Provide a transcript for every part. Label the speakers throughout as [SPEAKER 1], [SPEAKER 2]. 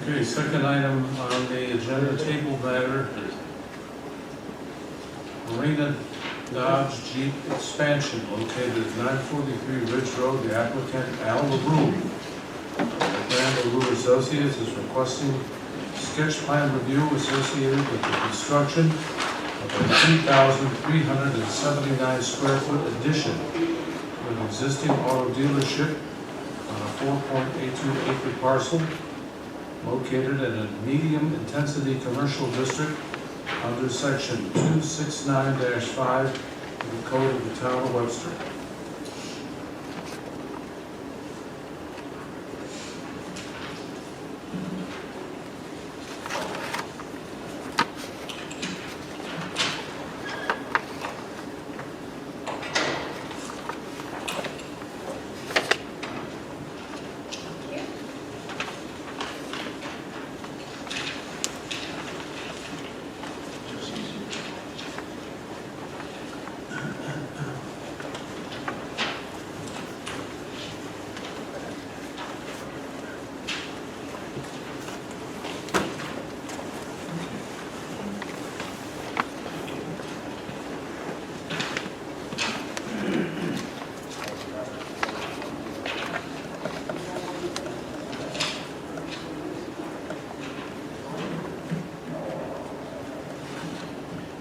[SPEAKER 1] Okay, second item on the agenda, table matter, Marina Dodge Jeep expansion located at 943 Ridge Road. The applicant, Al LaRue, Grand LaRue Associates, is requesting sketch plan review associated with the construction of a 3,379 square foot addition to an existing auto dealership on a 4.82 acre parcel located in a medium-intensity commercial district under section 269-5 of the Code of the Town of Webster.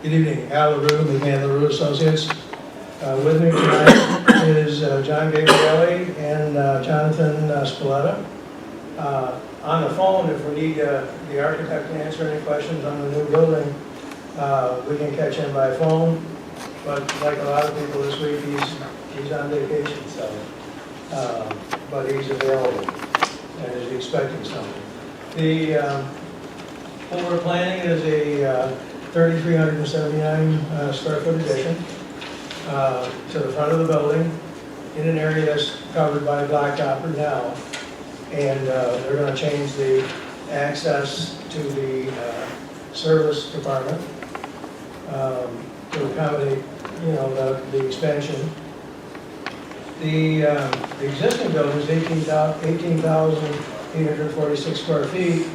[SPEAKER 2] Good evening, Al LaRue, McMahon LaRue Associates. With me tonight is John Gabrielli and Jonathan Spalletta. On the phone, if we need the architect to answer any questions on the new building, we can catch him by phone. But like a lot of people this week, he's on vacation, so but he's available and is expecting something. What we're planning is a 3,379 square foot addition to the front of the building in an area that's covered by blacktop now. And they're going to change the access to the service department to accommodate, the expansion. The existing building is 18,846 square feet.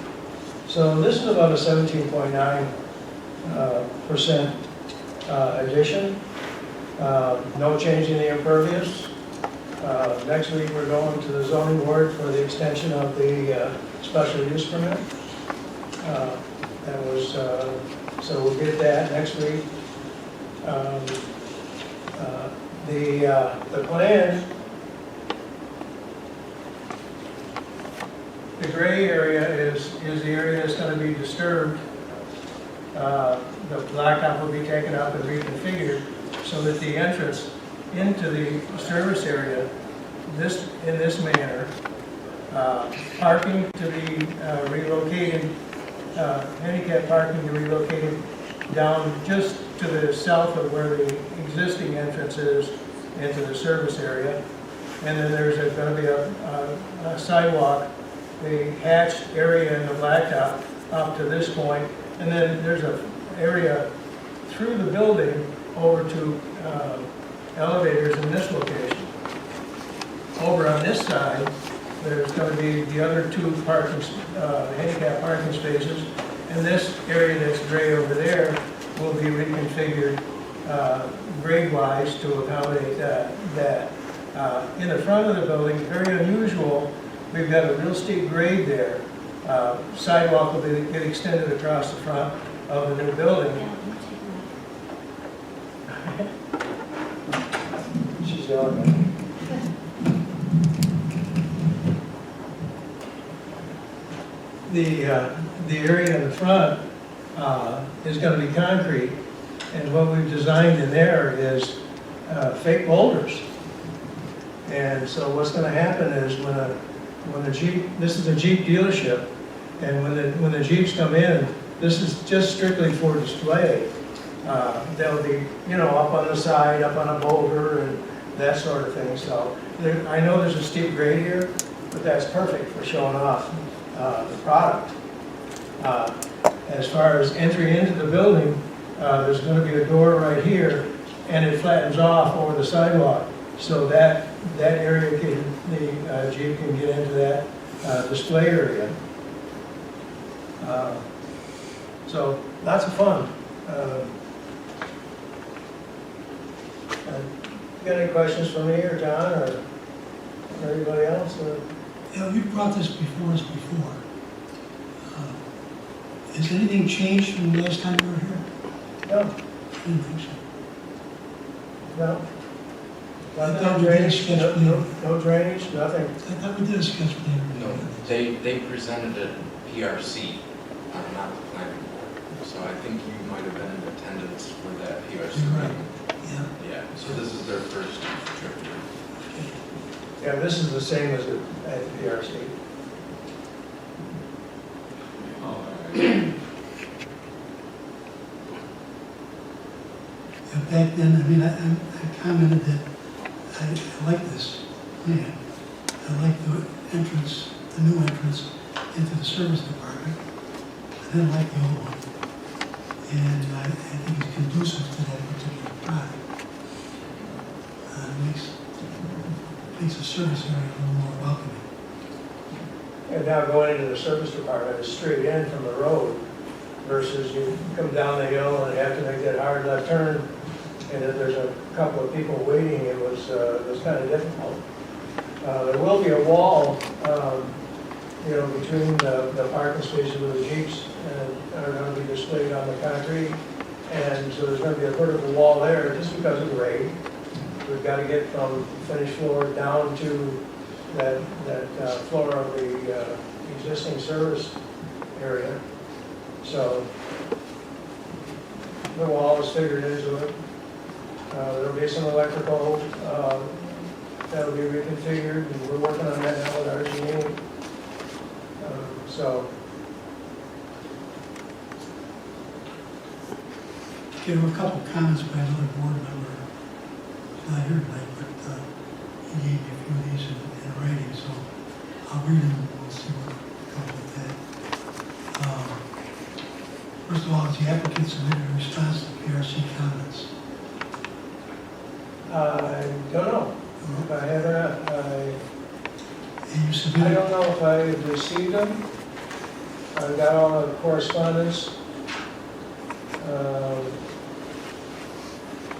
[SPEAKER 2] So this is about a 17.9% addition. No change in the impervious. Next week we're going to the zoning board for the extension of the special use permit. So we'll get that next week. The plan, the gray area is the area that's going to be disturbed. The blacktop will be taken up and reconfigured so that the entrance into the service area, in this manner, parking to be relocated, handicap parking to be relocated down just to the south of where the existing entrance is into the service area. And then there's going to be a sidewalk, the hatched area in the blacktop up to this point. And then there's an area through the building over to elevators in this location. Over on this side, there's going to be the other two handicap parking spaces. And this area that's gray over there will be reconfigured grade-wise to accommodate that. In the front of the building, very unusual, we've got a real steep grade there. Sidewalk will get extended across the front of the new building. She's yelling at me. The area in the front is going to be concrete, and what we've designed in there is fake boulders. And so what's going to happen is when the Jeep, this is a Jeep dealership, and when the Jeeps come in, this is just strictly for display. They'll be, up on the side, up on a boulder, and that sort of thing. So I know there's a steep grade here, but that's perfect for showing off the product. As far as entry into the building, there's going to be a door right here, and it flattens off over the sidewalk, so that area the Jeep can get into that display area. So lots of fun. You got any questions for me or John or anybody else?
[SPEAKER 3] Yeah, we've brought this before us before. Has anything changed from the last time you were here?
[SPEAKER 2] No,
[SPEAKER 3] I didn't think so.
[SPEAKER 2] no.
[SPEAKER 3] I
[SPEAKER 2] Nothing
[SPEAKER 3] thought we did a
[SPEAKER 2] drainage,
[SPEAKER 3] sketch
[SPEAKER 2] no,
[SPEAKER 3] plan.
[SPEAKER 2] no drainage, nothing.
[SPEAKER 3] I thought we did a sketch plan.
[SPEAKER 4] No, they presented a PRC, not the planning board. So I think you might have been in attendance for that PRC.
[SPEAKER 3] You're right.
[SPEAKER 4] meeting.
[SPEAKER 3] Yeah.
[SPEAKER 4] Yeah, so this is their first trip here.
[SPEAKER 2] Yeah, this is the same as at PRC.
[SPEAKER 3] Yeah, back then, I mean, I commented that I like this plan. I like the entrance, the new entrance into the service department. I didn't like the old one. And I think it's conducive to that particular product. Makes the service area a little more welcoming.
[SPEAKER 2] And now going into the service department is straight in from the road versus you come down the hill and you have to make that hard left turn. And if there's a couple of people waiting, it was kind of difficult. There will be a wall, between the parking spaces where the Jeeps are going to be displayed on the concrete. And so there's going to be a vertical wall there just because of grade. We've got to get from finished floor down to that floor of the existing service area. So the wall is figured into it. There'll be some electrical that'll be reconfigured, and we're working on that now with our engineering. So
[SPEAKER 3] Okay, there were a couple of comments by another board member, who's not here tonight, but he gave me a few of these in writing, so I'll read them and we'll see what comes with that. First of all, is the applicant submitted a response to PRC comments?
[SPEAKER 2] I don't know if I have or not.
[SPEAKER 3] And you
[SPEAKER 2] I
[SPEAKER 3] submitted,
[SPEAKER 2] don't know if I received them. I've got all the correspondence.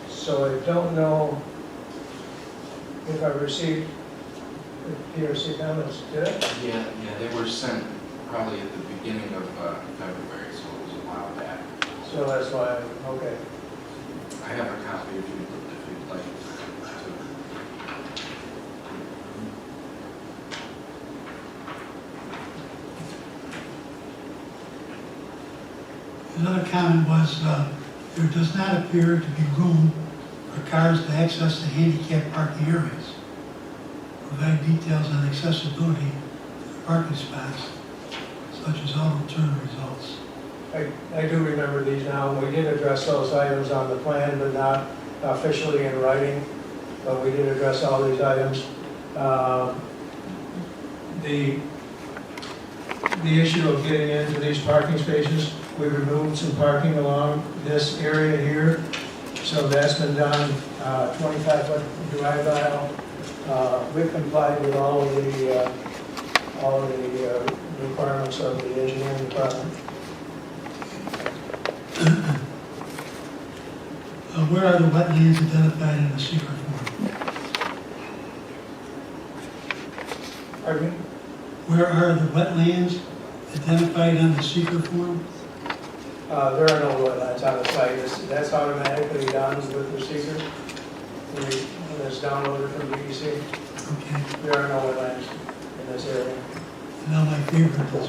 [SPEAKER 2] So I don't know if I received the PRC comments. Did I?
[SPEAKER 4] Yeah, they were sent probably at the beginning of February, so it was a while back.
[SPEAKER 2] So that's why, okay.
[SPEAKER 4] I have a copy if you'd like to.
[SPEAKER 3] another comment was, there does not appear to be room for cars to access the handicap parking areas. Provide details on accessibility to the parking spots, such as auto turn results.
[SPEAKER 2] I do remember these now. We did address those items on the plan, but not officially in writing. But we did address all these items. The issue of getting into these parking spaces, we removed some parking along this area here. So that's been done, 25-foot drive aisle. We've complied with all of the requirements of the engineering department.
[SPEAKER 3] Where are the wetlands identified in the secret form?
[SPEAKER 2] Pardon me?
[SPEAKER 3] Where are the wetlands identified on the secret form?
[SPEAKER 2] There are no wetlands on the site. That's automatically done with the seeker. When it's downloaded from DEC,
[SPEAKER 3] Okay.
[SPEAKER 2] there are no wetlands in this area.
[SPEAKER 3] And now my favorite is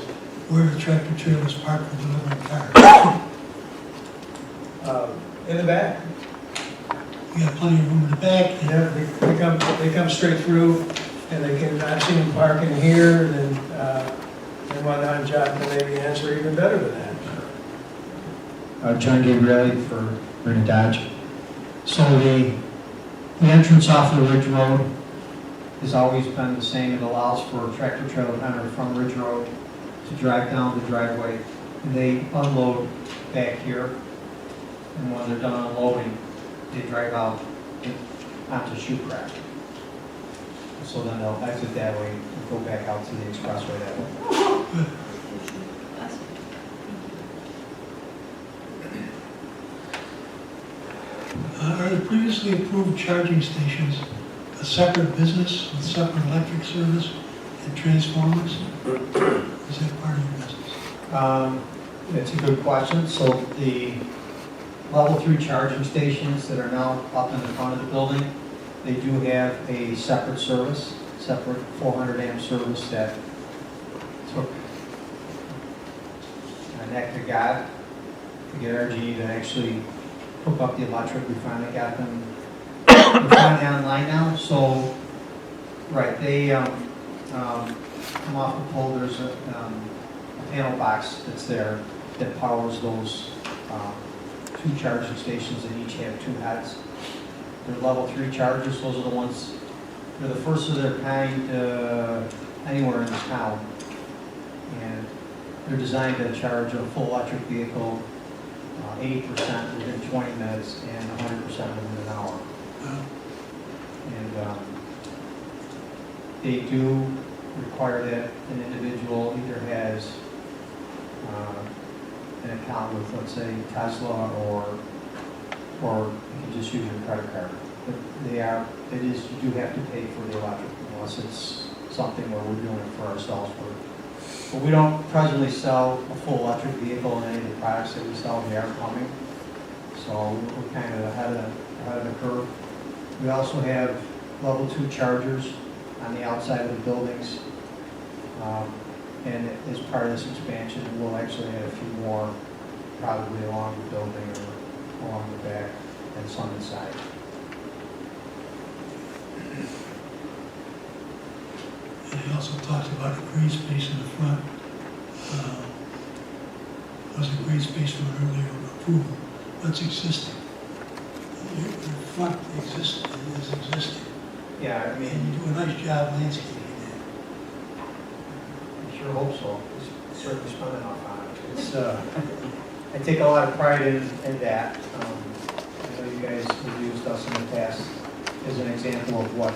[SPEAKER 3] where the tractor trailers parked for delivering cars.
[SPEAKER 2] In the back,
[SPEAKER 3] You got plenty of room in the back. And
[SPEAKER 2] they come straight through, and they can, I've seen them park in here, and one time John can maybe answer even better than that.
[SPEAKER 5] John Gabrielli for Marina Dodge. So the entrance off the Ridge Road has always been the same. It allows for a tractor trailer to enter from Ridge Road to drive down the driveway. And they unload back here. And when they're done unloading, they drive out onto Shoecraft. So then they'll exit that way and go back out to the expressway that way.
[SPEAKER 3] previously approved charging stations a separate business with separate electric service and transformers? Is that part of your business?
[SPEAKER 5] It's a good question. So the level 3 charging stations that are now up in the front of the building, they do have a separate service, separate 400 amp service that took an act of God to get RG to actually hook up the electric. We finally got them, they're finally online now. So, right, they come off the pole. There's a panel box that's there that powers those 2 charging stations that each have 2 heads. They're level 3 chargers. Those are the ones, they're the first of their kind anywhere in the town. And they're designed to charge a full electric vehicle 80% within 20 minutes and 100% within an hour. And they do require that an individual either has an account with, let's say, Tesla, or you can just use your credit card. But you do have to pay for the electric unless it's something where we're doing it for ourselves. But we don't presently sell a full electric vehicle in any of the products that we sell. They are coming. So we're kind of ahead of the curve. We also have level 2 chargers on the outside of the buildings. And as part of this expansion, we'll actually have a few more probably along the building or along the back and some inside.
[SPEAKER 3] And he also talks about the green space in the front. Was a green space from an earlier approval. What's existing? Your front is existing.
[SPEAKER 5] Yeah, I mean,
[SPEAKER 3] And you do a nice job landscaping
[SPEAKER 5] I sure hope so. It's certainly spun enough on it. It's, I take a lot of pride in that. I know you guys have used us in the past as an example of what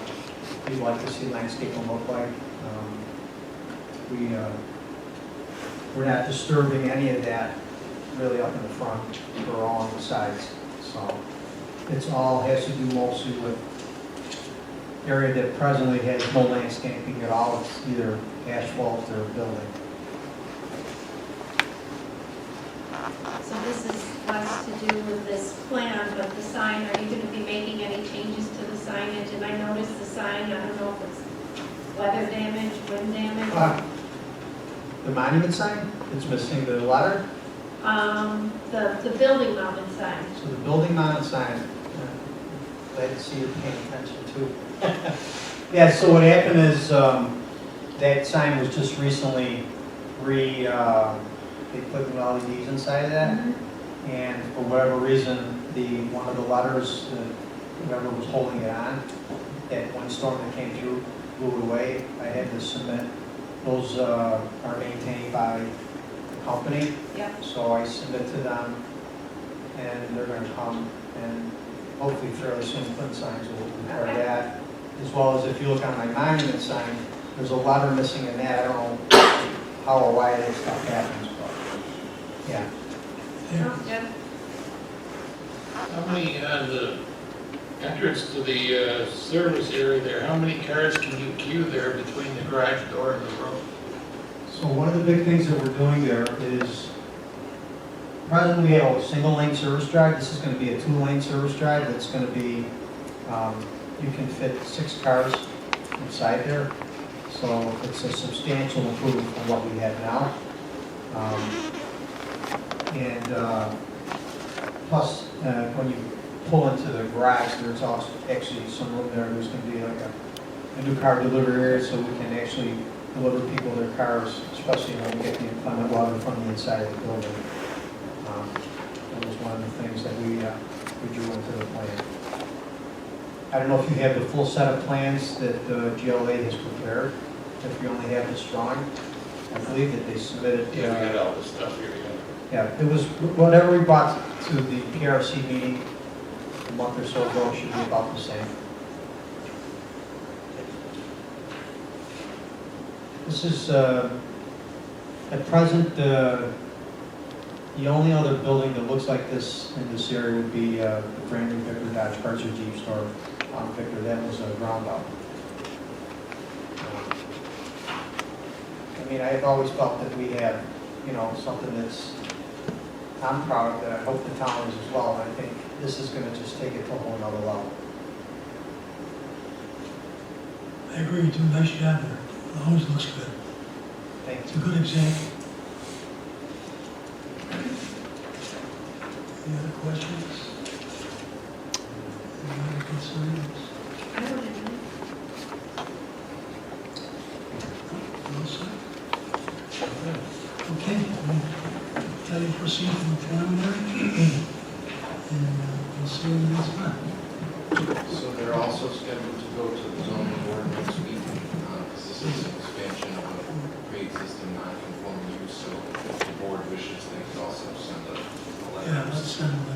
[SPEAKER 5] you'd like to see landscaping look like. We're not disturbing any of that really up in the front or along the sides. So it's all has to do mostly with area that presently has no landscaping at all. It's either asphalt or building.
[SPEAKER 6] So this is less to do with this plan, but the sign, are you going to be making any changes to the signage? And I noticed the sign, I don't know if it's weather damage, wind damage.
[SPEAKER 5] The monument sign, it's missing the letter.
[SPEAKER 6] The building mounted sign.
[SPEAKER 5] So the building mounted sign, glad to see you're paying attention too. Yeah, so what happened is that sign was just recently they put new LEDs inside of that.
[SPEAKER 6] Mm-hmm.
[SPEAKER 5] And for whatever reason, one of the letters, whoever was holding it on, that windstorm that came through blew it away. I had to submit. Those are maintained by the company.
[SPEAKER 6] Yep.
[SPEAKER 5] So I submit to them, and they're going to come and hopefully fairly soon put signs will require
[SPEAKER 6] Okay.
[SPEAKER 5] that. As well as if you look on my monument sign, there's a letter missing in that. I don't know how or why that stuff happens, but yeah.
[SPEAKER 6] Sounds good.
[SPEAKER 7] How many, the entrance to the service area there, how many cars can you queue there between the garage door and the road?
[SPEAKER 5] So one of the big things that we're doing there is, presently we have a single lane service drive. This is going to be a 2-lane service drive. That's going to be, you can fit 6 cars inside there. So it's a substantial improvement from what we have now. Plus, when you pull into the garage, there's also actually some room there. There's going to be like a new car delivery area, so we can actually deliver people their cars, especially when we get the inclement weather from the inside of the building. That was one of the things that we drew into the plan. I don't know if you have the full set of plans that GLA has prepared. If you only have this drawing, I believe that they submitted.
[SPEAKER 7] Yeah, we got all this stuff here, yeah.
[SPEAKER 5] Yeah, it was whatever we brought to the PRC meeting a month or so ago should be about the same. This is, at present, The only other building that looks like this in this area would be the brand new Victor Dodge Chrysler Jeep store on Victor. That was a ground up. I mean, I've always felt that we have, you know, something that's, I'm proud of, that I hope the town is as well. And I think this is going to just take it to a whole nother level.
[SPEAKER 3] I agree, you do a nice job there. It always looks good.
[SPEAKER 5] Thank
[SPEAKER 3] It's
[SPEAKER 5] you.
[SPEAKER 3] a good example. Any other questions? Any other concerns?
[SPEAKER 6] I don't have any.
[SPEAKER 3] All set? Okay, we'll tell you proceed from the preliminary, and we'll see you next month.
[SPEAKER 4] So they're also scheduled to go to the zoning board next week, because this is an expansion of a pre-existing non-conforming use, so if the board wishes, they could also send a letter.
[SPEAKER 3] Yeah, let's send them